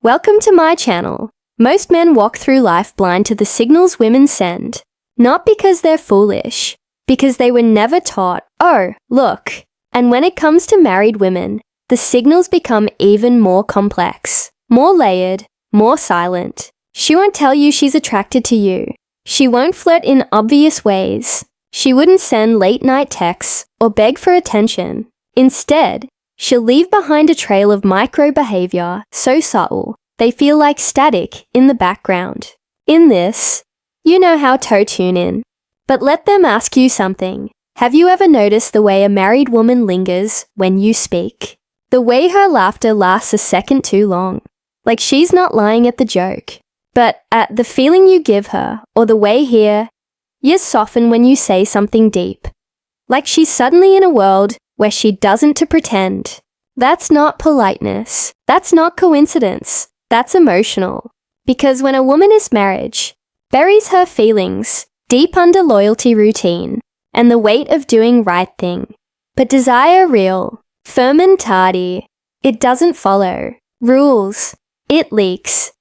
Welcome to my channel. Most men walk through life blind to the signals women send. Not because they're foolish, because they were never taught, oh, look. And when it comes to married women, the signals become even more complex, more layered, more silent. She won't tell you she's attracted to you. She won't flirt in obvious ways. She wouldn't send late-night texts or beg for attention. Instead, she'll leave behind a trail of micro-behavior so subtle, they feel like static in the background. In this, you know how to tune in. But let them ask you something. Have you ever noticed the way a married woman lingers when you speak? The way her laughter lasts a second too long. Like she's not lying at the joke, but at the feeling you give her, or the way you soften when you say something deep. Like she's suddenly in a world where she doesn't to pretend. That's not politeness. That's not coincidence. That's emotional. Because when a woman is married, buries her feelings deep under loyalty routine and the weight of doing right thing. But desire real, firm and tardy. It doesn't follow rules. It leaks.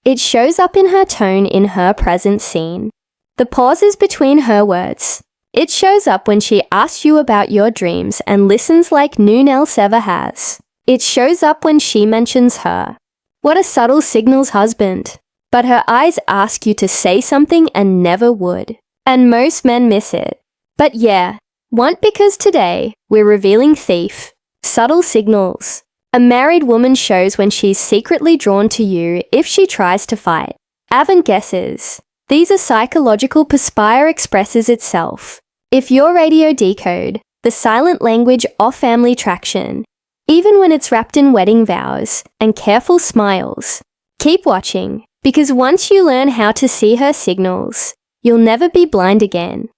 It shows up in her tone in her present scene. The pauses between her words. It shows up when she asks you about your dreams and listens like no one else ever has. It shows up when she mentions her. What a subtle signals, husband. But her eyes ask you to say something and never would. And most men miss it. But yeah, because today we're revealing thief. Subtle signals. A married woman shows when she's secretly drawn to you if she tries to fight. Avant guesses. These are psychological perspire expresses itself. If your radio decode, the silent language of family traction, even when it's wrapped in wedding vows and careful smiles, keep watching, because once you learn how to see her signals, you'll never be blind again.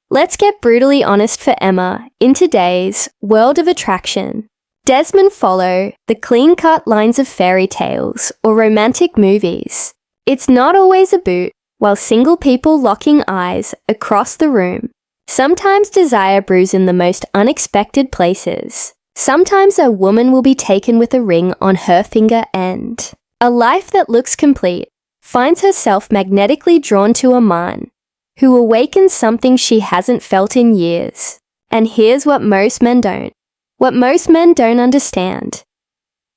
Let's get brutally honest for Emma in today's world of attraction. Desmond follow the clean-cut lines of fairy tales or romantic movies. It's not always a boot, while single people locking eyes across the room. Sometimes desire brews in the most unexpected places. Sometimes a woman will be taken with a ring on her finger end. A life that looks complete finds herself magnetically drawn to a man who awakens something she hasn't felt in years. And here's what most men don't. What most men don't understand.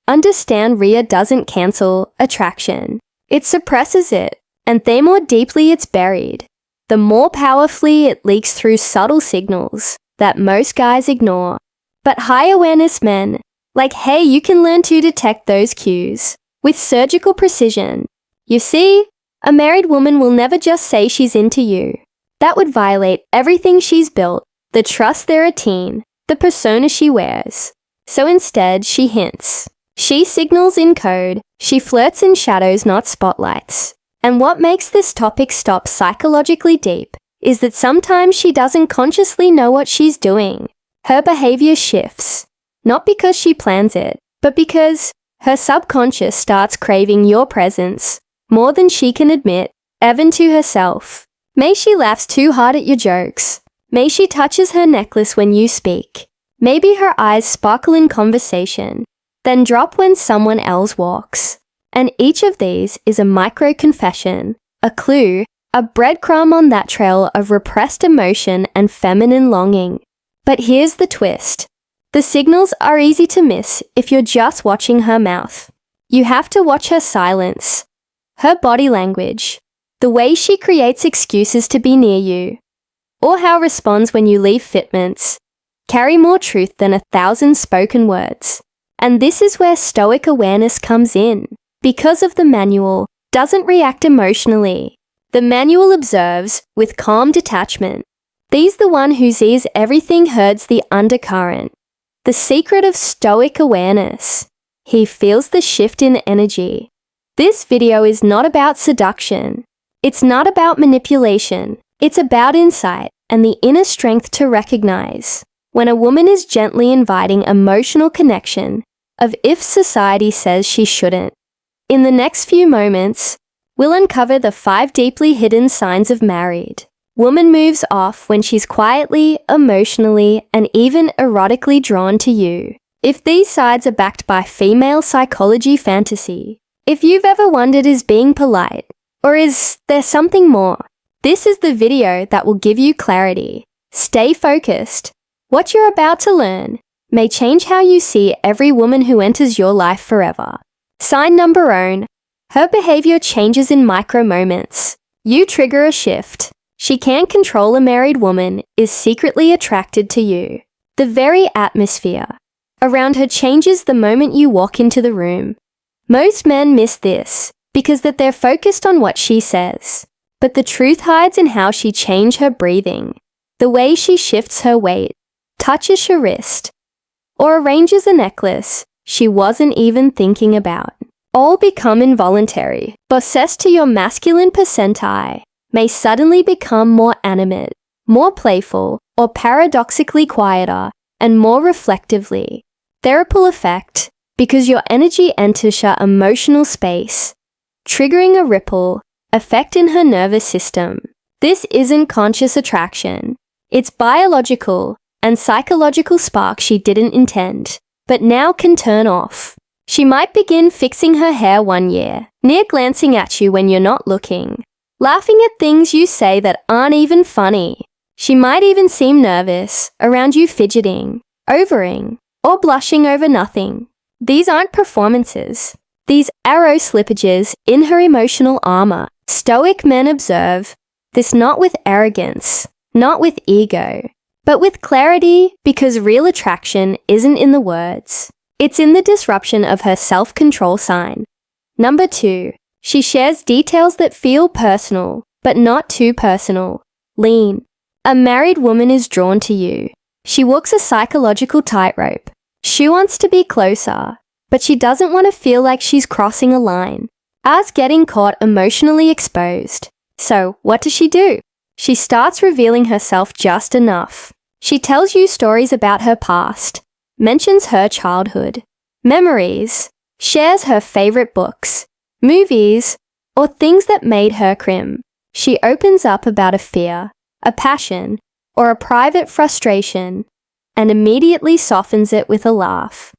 Understand Rhea doesn't cancel attraction. It suppresses it, and the more deeply it's buried, the more powerfully it leaks through subtle signals that most guys ignore. But high awareness men, like hey, you can learn to detect those cues with surgical precision. You see, a married woman will never just say she's into you. That would violate everything she's built, the trust they're a teen, the persona she wears. So instead, she hints. She signals in code. She flirts in shadows, not spotlights. And what makes this topic stop psychologically deep is that sometimes she doesn't consciously know what she's doing. Her behavior shifts, not because she plans it, but because her subconscious starts craving your presence more than she can admit, even to herself. May she laughs too hard at your jokes. May she touches her necklace when you speak. Maybe her eyes sparkle in conversation, then drop when someone else walks. And each of these is a micro-confession, a clue, a breadcrumb on that trail of repressed emotion and feminine longing. But here's the twist. The signals are easy to miss if you're just watching her mouth. You have to watch her silence, her body language, the way she creates excuses to be near you, or how responds when you leave fitments, carry more truth than 1,000 spoken words. And this is where stoic awareness comes in. Because of the manual doesn't react emotionally. The manual observes with calm detachment. These the one who sees everything herds the undercurrent. The secret of stoic awareness. He feels the shift in energy. This video is not about seduction. It's not about manipulation. It's about insight and the inner strength to recognize when a woman is gently inviting emotional connection of if society says she shouldn't. In the next few moments, we'll uncover the 5 deeply hidden signs of married. Woman moves off when she's quietly, emotionally, and even erotically drawn to you. If these sides are backed by female psychology fantasy, If you've ever wondered, is being polite, or is there something more? This is the video that will give you clarity. Stay focused. What you're about to learn may change how you see every woman who enters your life forever. Sign number 1. Her behavior changes in micro moments. You trigger a shift. She can't control a married woman, is secretly attracted to you. The very atmosphere around her changes the moment you walk into the room. Most men miss this because that they're focused on what she says. But the truth hides in how she changes her breathing, the way she shifts her weight, touches her wrist, or arranges a necklace she wasn't even thinking about. All become involuntary. Possessed to your masculine percentile may suddenly become more animate, more playful, or paradoxically quieter and more reflectively. The ripple effect, because your energy enters her emotional space, triggering a ripple effect in her nervous system. This isn't conscious attraction. It's biological and psychological spark she didn't intend, but now can turn off. She might begin fixing her hair one year, near glancing at you when you're not looking, laughing at things you say that aren't even funny. She might even seem nervous around you, fidgeting, overing, or blushing over nothing. These aren't performances. These arrow slippages in her emotional armor. Stoic men observe this not with arrogance, not with ego, but with clarity, because real attraction isn't in the words. It's in the disruption of her self-control sign. Number 2, she shares details that feel personal, but not too personal. Lean. A married woman is drawn to you. She walks a psychological tightrope. She wants to be closer, but she doesn't want to feel like she's crossing a line, as getting caught emotionally exposed. So what does she do? She starts revealing herself just enough. She tells you stories about her past, mentions her childhood, memories, shares her favorite books, movies, or things that made her crim. She opens up about a fear, a passion, or a private frustration, and immediately softens it with a laugh.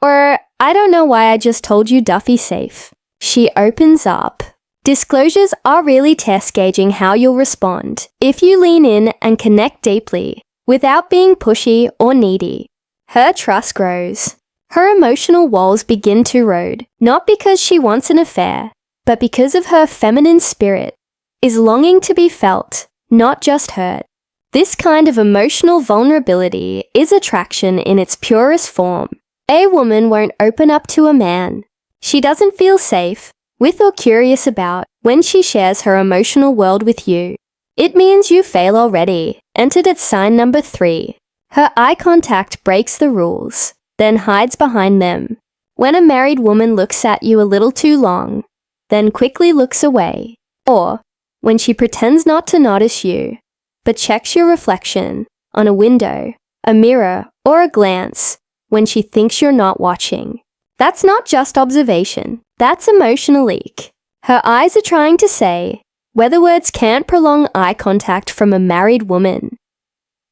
Or, I don't know why I just told you Duffy's safe. She opens up. Disclosures are really test gauging how you'll respond. If you lean in and connect deeply, without being pushy or needy, her trust grows. Her emotional walls begin to erode, not because she wants an affair, but because of her feminine spirit is longing to be felt, not just hurt. This kind of emotional vulnerability is attraction in its purest form. A woman won't open up to a man she doesn't feel safe with or curious about when she shares her emotional world with you. It means you fail already. Entered at sign number 3. Her eye contact breaks the rules, then hides behind them. When a married woman looks at you a little too long, then quickly looks away, or when she pretends not to notice you, but checks your reflection on a window, a mirror, or a glance when she thinks you're not watching. That's not just observation, that's emotional leak. Her eyes are trying to say whether words can't prolong eye contact from a married woman,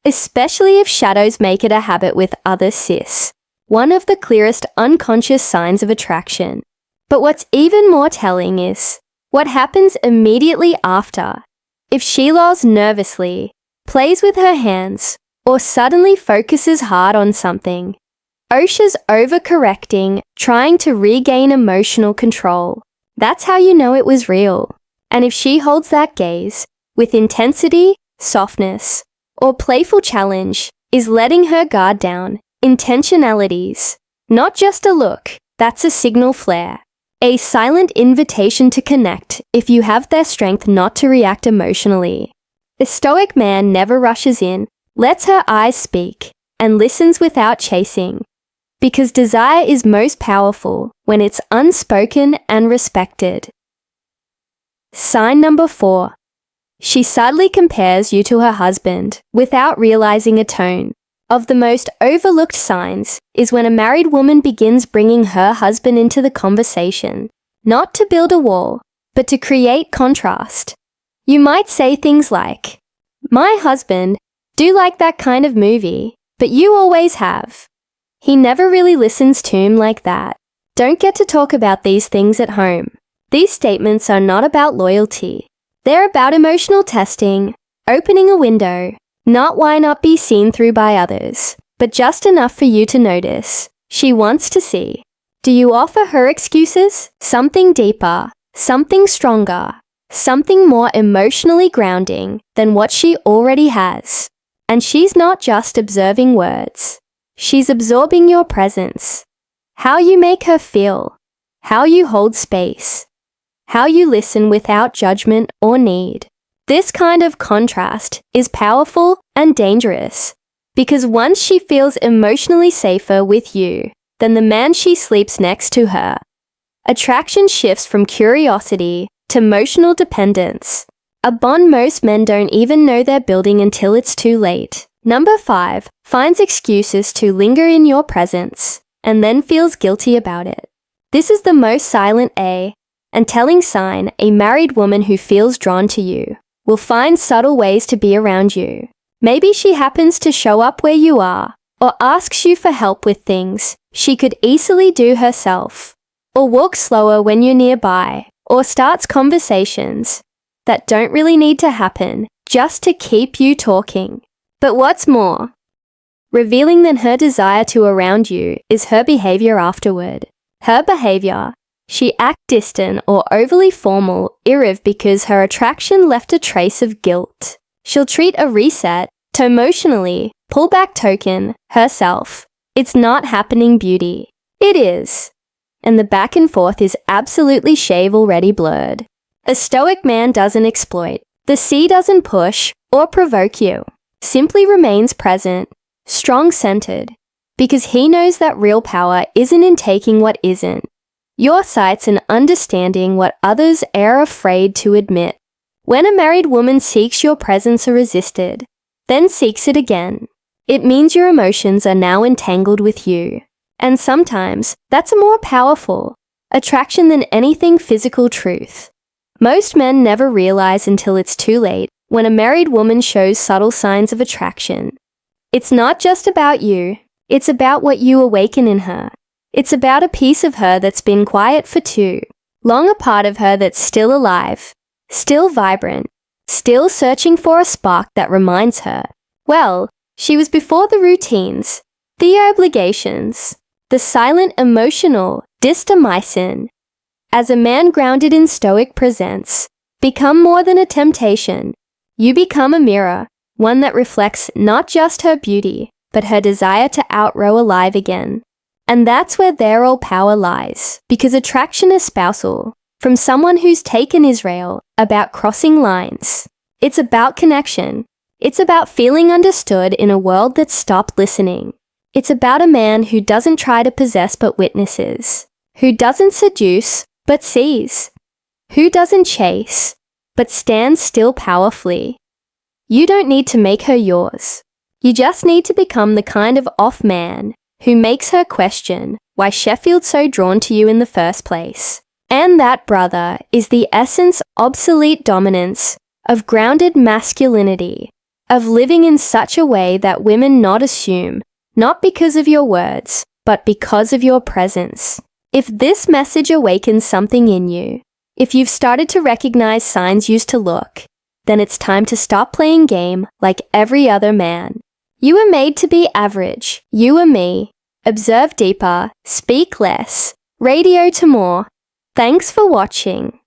especially if shadows make it a habit with other cis, one of the clearest unconscious signs of attraction. But what's even more telling is what happens immediately after. If she lolls nervously, plays with her hands, or suddenly focuses hard on something, Osha's overcorrecting, trying to regain emotional control. That's how you know it was real. And if she holds that gaze with intensity, softness, or playful challenge, is letting her guard down. Intentionalities. Not just a look, that's a signal flare. A silent invitation to connect if you have their strength not to react emotionally. The stoic man never rushes in, lets her eyes speak, and listens without chasing. Because desire is most powerful when it's unspoken and respected. Sign number 4. She subtly compares you to her husband without realizing a tone. Of the most overlooked signs is when a married woman begins bringing her husband into the conversation, not to build a wall, but to create contrast. You might say things like, "My husband do like that kind of movie, but you always have." He never really listens to him like that. don't get to talk about these things at home. These statements are not about loyalty. They're about emotional testing, opening a window, not why not be seen through by others, but just enough for you to notice. She wants to see. Do you offer her excuses? Something deeper, something stronger, something more emotionally grounding than what she already has. And she's not just observing words. She's absorbing your presence. How you make her feel. How you hold space. How you listen without judgment or need. This kind of contrast is powerful and dangerous because once she feels emotionally safer with you than the man she sleeps next to her, attraction shifts from curiosity to emotional dependence, a bond most men don't even know they're building until it's too late. Number 5, finds excuses to linger in your presence and then feels guilty about it. This is the most silent and telling sign a married woman who feels drawn to you will find subtle ways to be around you. Maybe she happens to show up where you are, or asks you for help with things she could easily do herself, or walks slower when you're nearby, or starts conversations that don't really need to happen just to keep you talking. But what's more revealing than her desire to around you is her behavior afterward. Her behavior. She act distant or overly formal, because her attraction left a trace of guilt. She'll treat a reset to emotionally pull back token herself. It's not happening beauty. It is. And the back and forth is absolutely shave already blurred. A stoic man doesn't exploit. The sea doesn't push or provoke you. Simply remains present, strong-centered, because he knows that real power isn't in taking what isn't. Your sight's in understanding what others are afraid to admit. When a married woman seeks your presence or resisted, then seeks it again, it means your emotions are now entangled with you. And sometimes that's a more powerful attraction than anything physical truth. Most men never realize until it's too late when a married woman shows subtle signs of attraction. It's not just about you, it's about what you awaken in her. It's about a piece of her that's been quiet for too long, a part of her that's still alive, still vibrant, still searching for a spark that reminds her, well, she was before the routines, the obligations, the silent emotional distomycin. As a man grounded in stoic presence, become more than a temptation. You become a mirror, one that reflects not just her beauty, but her desire to outrow alive again. And that's where their all power lies, because attraction is spousal, from someone who's taken Israel, about crossing lines. It's about connection. It's about feeling understood in a world that's stopped listening. It's about a man who doesn't try to possess but witnesses, who doesn't seduce but sees, who doesn't chase but stands still powerfully. You don't need to make her yours. You just need to become the kind of off man who makes her question why Sheffield's so drawn to you in the first place. And that, brother, is the essence obsolete dominance of grounded masculinity, of living in such a way that women not assume, not because of your words, but because of your presence. If this message awakens something in you, if you've started to recognize signs used to look, then it's time to stop playing game like every other man. You were made to be average, you and me. Observe deeper, speak less, radio to more. Thanks for watching.